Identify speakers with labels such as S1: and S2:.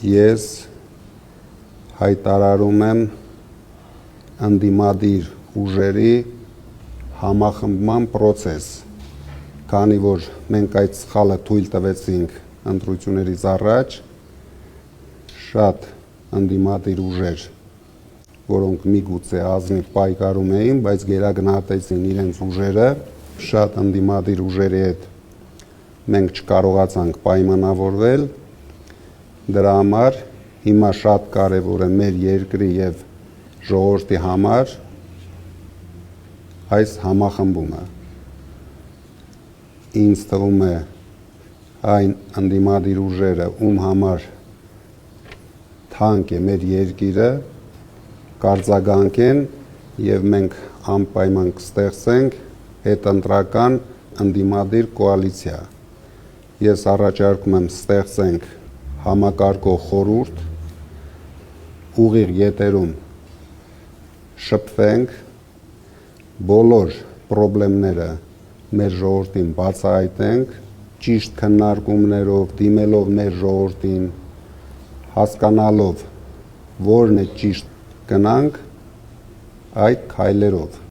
S1: ես հայտարարում եմ ընդդիմադիր ուժերի համախմբման պրոցես, քանի որ մենք այդ սխալը թույլ տվեցինք ընտրություններից առաջ, շատ ընդդիմադիր ուժեր, որոնք միգուցե ազնիվ պայքարում էին, բայց գերագնահատեցին իրենց ուժերը, շատ ընդդիմադիր ուժերի հետ մենք չկարողացանք պայմանավորվել, դրա համար հիմա շատ կարևոր է մեր երկրի եւ ժողովրդի համար այս համախմբումը։ Ինձ թվում է այն ընդդիմադիր ուժերը, ում համար թանկ է մեր երկիրը, կարձագանքեն եւ մենք անպայման կստեղծենք հետընտրական ընդդիմադիր կոալիցիա։ Ես առաջարկում եմ ստեղծենք համակարգող խորհուրդ, ուղիղ եթերում շփվենք, բոլոր խնդիրները մեր ժողովրդին բացահայտենք, ճիշտ քննարկումներով, դիմելով մեր ժողովրդին, հասկանալով որն է ճիշտ, գնանք այդ քայլերով։